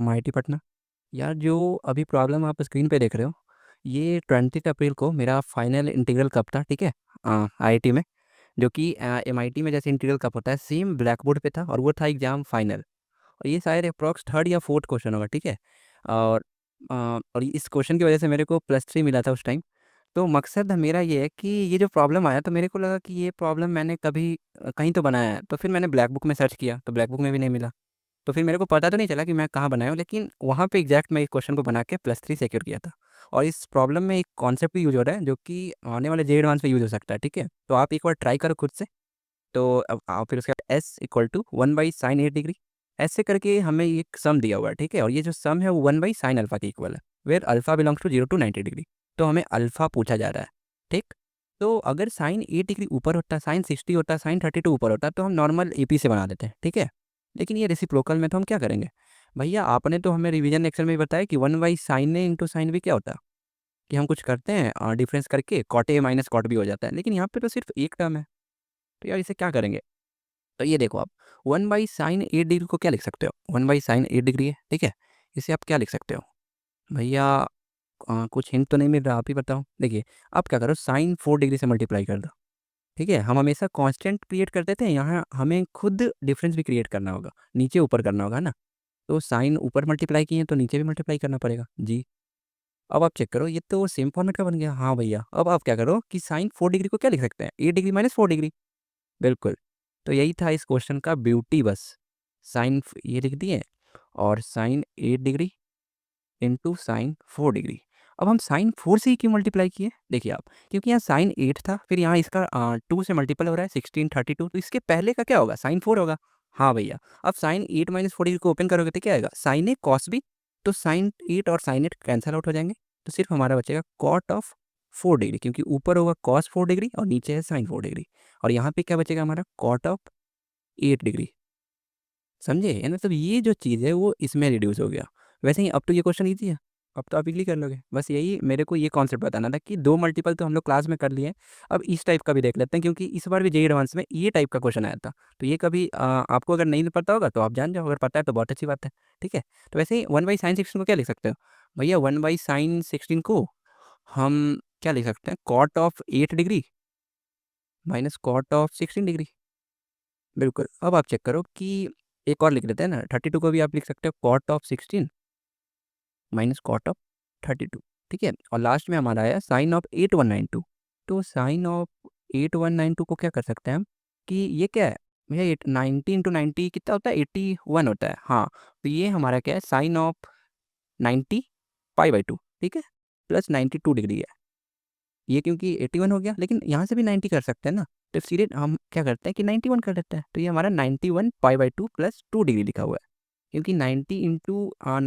MIT Patna. यार जो अभी प्रॉब्लम आप स्क्रीन पे देख रहे हो, ये 20 अप्रैल को मेरा फाइनल इंटीग्रल कप था, ठीक है, IIT में। जो कि MIT में जैसे इंटीग्रल कप होता है, सेम ब्लैक बोर्ड पे था, और वो था एग्जाम फाइनल। और ये शायद अप्रॉक्स थर्ड या फोर्थ क्वेश्चन होगा, ठीक है। और इस क्वेश्चन की वजह से मेरे को +3 मिला था उस टाइम। तो मकसद मेरा ये है कि ये जो प्रॉब्लम आया, तो मेरे को लगा कि ये प्रॉब्लम मैंने कभी कहीं तो बनाया है। तो फिर मैंने ब्लैक बुक में सर्च किया, तो ब्लैक बुक में भी नहीं मिला। तो फिर मेरे को पता तो नहीं चला कि मैं कहाँ बनाया हूँ, लेकिन वहाँ पे एग्जैक्ट मैं इस क्वेश्चन को बना के +3 सिक्योर किया था। और इस प्रॉब्लम में एक कॉन्सेप्ट भी यूज हो रहा है, जो कि आने वाले जे एडवांस में यूज हो सकता है, ठीक है। तो आप एक बार ट्राई करो खुद से। तो अब आप फिर उसके बाद S = 1/sin 8 डिग्री, ऐसे करके हमें एक सम दिया हुआ है, ठीक है। और ये जो सम है वो 1/sin अल्फा के इक्वल है, where alpha belongs to 0 to 90 degree. तो हमें अल्फा पूछा जा रहा है, ठीक। तो अगर sin 8 डिग्री ऊपर होता है, sin 60 होता है, sin 32 ऊपर होता है, तो हम नॉर्मल AP से बना देते हैं, ठीक है। लेकिन ये रेसिप्रोकल में, तो हम क्या करेंगे? भैया आपने तो हमें रिवीजन लेक्चर में ही बताया कि 1/sin A × sin B क्या होता है, कि हम कुछ करते हैं डिफरेंस करके cot A minus cot B हो जाता है। लेकिन यहाँ पे तो सिर्फ एक टर्म है, तो यार इसे क्या करेंगे? तो ये देखो आप, 1/sin 8 डिग्री को क्या लिख सकते हो? 1/sin 8 डिग्री है, ठीक है। इसे आप क्या लिख सकते हो भैया? कुछ हिंट तो नहीं मिल रहा, आप ही बताओ। देखिए, आप क्या करो, sin 4 डिग्री से मल्टीप्लाई कर दो, ठीक है। हम हमेशा कांस्टेंट क्रिएट कर देते हैं, यहाँ हमें खुद डिफरेंस भी क्रिएट करना होगा, नीचे ऊपर करना होगा ना। तो साइन ऊपर मल्टीप्लाई किए हैं, तो नीचे भी मल्टीप्लाई करना पड़ेगा जी। अब आप चेक करो, ये तो सेम फॉर्मेट का बन गया। हाँ भैया, अब आप क्या करो कि sin 4 डिग्री को क्या लिख सकते हैं? 8 डिग्री माइनस 4 डिग्री। बिल्कुल। तो यही था इस क्वेश्चन का ब्यूटी बस। ये लिख दिए, और sin 8 degree into sin 4 degree. अब हम sin 4 से ही क्यों मल्टीप्लाई किए? देखिए आप, क्योंकि यहाँ sin 8 था, फिर यहाँ इसका 2 से मल्टीपल हो रहा है, 16 32, तो इसके पहले का क्या होगा? sin 4 होगा। हाँ भैया, अब sin 8 - 4 डिग्री को ओपन करोगे तो क्या आएगा? sin A cos B। तो sin 8 और sin 8 कैंसल आउट हो जाएंगे, तो सिर्फ हमारा बचेगा cot ऑफ 4 डिग्री, क्योंकि ऊपर होगा cos 4 डिग्री और नीचे है sin 4 डिग्री। और यहाँ पे क्या बचेगा हमारा? cot of 8 degree. समझे? यानी मतलब ये जो चीज़ है वो इसमें रिड्यूस हो गया। वैसे ही अब तो ये क्वेश्चन ईज़ी है, अब तो आप इज़िली कर लोगे। बस यही मेरे को ये कॉन्सेप्ट बताना था कि 2 मल्टीपल तो हम लोग क्लास में कर लिए हैं, अब इस टाइप का भी देख लेते हैं, क्योंकि इस बार भी जेईई एडवांस में ये टाइप का क्वेश्चन आया था। तो ये कभी आपको अगर नहीं पता होगा तो आप जान जाओ, अगर पता है तो बहुत अच्छी बात है, ठीक है? तो वैसे ही 1/sin 16 को क्या लिख सकते हो? भैया 1/sin 16 को हम क्या लिख सकते हैं? cot of 8 degree minus cot of 16 degree. बिल्कुल। अब आप चेक करो कि एक और लिख लेते हैं ना, 32 को भी आप लिख सकते हो cot of 16 minus cot of 32, ठीक है। और लास्ट में हमारा आया sin ऑफ 8192। तो sin ऑफ 8192 को क्या कर सकते हैं हम, कि ये क्या है भैया? 90 × 90 कितना होता है? 81 होता है, हाँ। तो ये हमारा क्या है? sin ऑफ 90 π/2, ठीक है, +92 डिग्री है। ये क्योंकि 81 हो गया, लेकिन यहाँ से भी 90 कर सकते हैं ना। तो सीधे हम क्या करते हैं कि 91 कर देते हैं, तो ये हमारा 91 π/2 +2 डिग्री लिखा हुआ है। क्योंकि 91 ×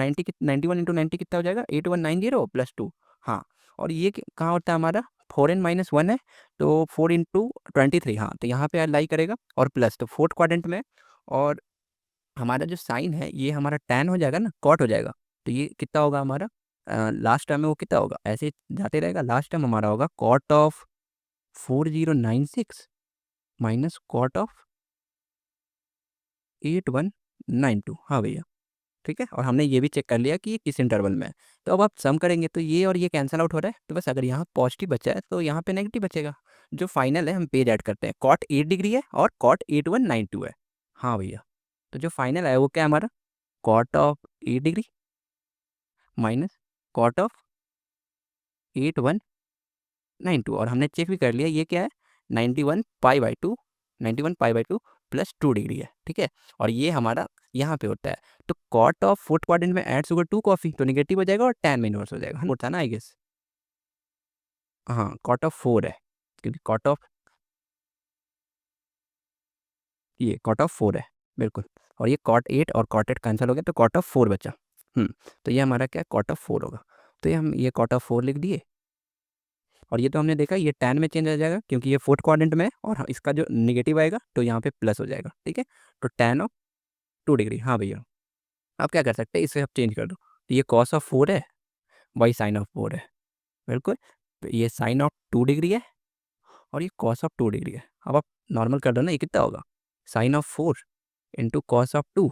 90 कितना हो जाएगा? 8190 +2। हाँ। और ये कहाँ होता है हमारा? 4n - 1 है, तो 4 × 23, हाँ। तो यहाँ पे लाई करेगा, और प्लस तो फोर्थ क्वाड्रेंट में। और हमारा जो साइन है ये हमारा टैन हो जाएगा ना, कॉट हो जाएगा। तो ये कितना होगा हमारा? लास्ट टर्म में वो कितना होगा? ऐसे ही जाते रहेगा, लास्ट टर्म हमारा होगा cot of 4096 minus cot of 8192। हाँ भैया, ठीक है। और हमने ये भी चेक कर लिया कि ये किस इंटरवल में है। तो अब आप सम करेंगे तो ये और ये कैंसिल आउट हो रहा है, तो बस अगर यहाँ पॉजिटिव बचा है तो यहाँ पे नेगेटिव बचेगा। जो फाइनल है हम पेज ऐड करते हैं, cot 8 डिग्री है और cot 8192 है। हाँ भैया, तो जो फाइनल है वो क्या है हमारा? cot of 8 degree minus cot of 8192। और हमने चेक भी कर लिया, ये क्या है? 91 π/2 +2 डिग्री है, ठीक है। और ये हमारा यहाँ पे होता है। तो कॉट ऑफ फोर्थ क्वाड्रेंट में एड्स होगा 2 कॉफी, तो निगेटिव हो जाएगा और टैन में इनवर्स हो जाएगा। होता है ना, आई गेस। हाँ, cot ऑफ 4 है, क्योंकि cot ऑफ 4 है, बिल्कुल। और ये cot 8 और cot 8 कैंसिल हो गया, तो cot ऑफ 4 बचा। तो ये हमारा क्या है? cot ऑफ 4 होगा। तो ये हम ये cot ऑफ 4 लिख दिए। और ये तो हमने देखा ये टैन में चेंज हो जाएगा, क्योंकि ये फोर्थ क्वाड्रेंट में है, और इसका जो निगेटिव आएगा तो यहाँ पे प्लस हो जाएगा, ठीक है। तो tan ऑफ 2 डिग्री। हाँ भैया, आप क्या कर सकते हैं, इसे आप चेंज कर दो। तो ये cos ऑफ 4 है, वही sin ऑफ 4 है, बिल्कुल। तो ये sin ऑफ 2 डिग्री है, और ये cos ऑफ 2 डिग्री है। अब आप नॉर्मल कर दो ना, ये कितना होगा? sin of 4 into cos of 2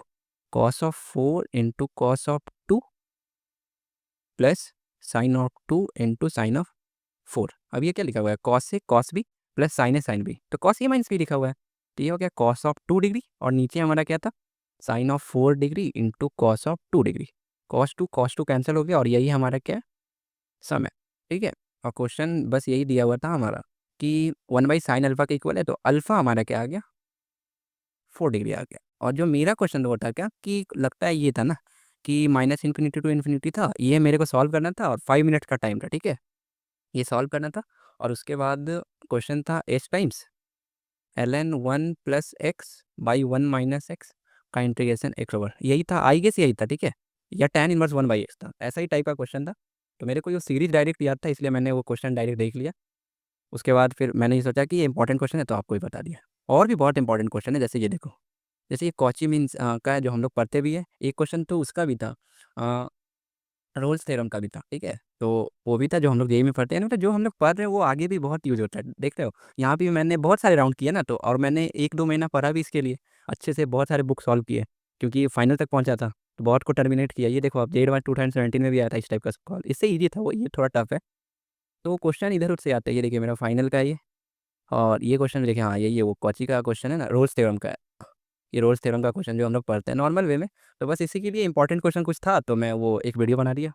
cos of 4 into cos of 2 plus sign of 2 into sine of 4। अब ये क्या लिखा हुआ है, cos A cos B plus sign A sine B, तो कॉस ए माइनस बी लिखा हुआ है। तो ये हो गया कॉस ऑफ 2 डिग्री और नीचे हमारा क्या था, sine of 4 degree into cos of 2 degree. Cos two cancel हो गया और यही हमारा क्या है, सम है। ठीक है, और क्वेश्चन बस यही दिया हुआ था हमारा कि 1/sin अल्फा के इक्वल है, तो अल्फा हमारा क्या आ गया, 4 डिग्री आ गया। और जो मेरा क्वेश्चन वो था क्या कि लगता है ये था ना कि माइनस इन्फिनिटी टू इन्फिनिटी था, ये मेरे को सॉल्व करना था और 5 मिनट का टाइम था। ठीक है, ये सॉल्व करना था और उसके बाद क्वेश्चन था H times ln 1 plus x by 1 minus x का इंटीग्रेशन एक्स ओवर, यही था आई गेस, यही था। ठीक है, या tan इनवर्स 1/x था, ऐसा ही टाइप का क्वेश्चन था। तो मेरे को ये सीरीज डायरेक्ट याद था, इसलिए मैंने वो क्वेश्चन डायरेक्ट देख लिया। उसके बाद फिर मैंने ये सोचा कि ये इंपॉर्टेंट क्वेश्चन है तो आपको ही बता दिया। और भी बहुत इंपॉर्टेंट क्वेश्चन है, जैसे ये देखो, जैसे ये कॉची मीन्स का है जो हम लोग पढ़ते भी है, एक क्वेश्चन तो उसका भी था, रोल्स थ्योरम का भी था। ठीक है, तो वो भी था जो हम लोग जेईई में पढ़ते हैं ना, मतलब जो हम लोग पढ़ रहे हैं वो आगे भी बहुत यूज होता है। देख रहे हो, यहाँ भी मैंने बहुत सारे राउंड किए ना, तो और मैंने 1-2 महीना पढ़ा भी इसके लिए, अच्छे से बहुत सारे बुक सॉल्व किए, क्योंकि फाइनल तक पहुंचा था तो बहुत को टर्मिनेट किया। ये देखो आप, जेड वन 2017 में भी आया था इस टाइप का सवाल, इससे ईजी था वो, ये थोड़ा टफ है। तो क्वेश्चन इधर उधर से आते हैं। ये देखिए मेरा फाइनल का है ये, और ये क्वेश्चन देखिए, हाँ यही है वो कॉची का क्वेश्चन है ना, रोल्स थ्योरम का है। ये रोल्स थ्योरम का क्वेश्चन जो हम लोग पढ़ते हैं नॉर्मल वे में। तो बस इसी के लिए इंपॉर्टेंट क्वेश्चन कुछ था तो मैं वो एक वीडियो बना दिया।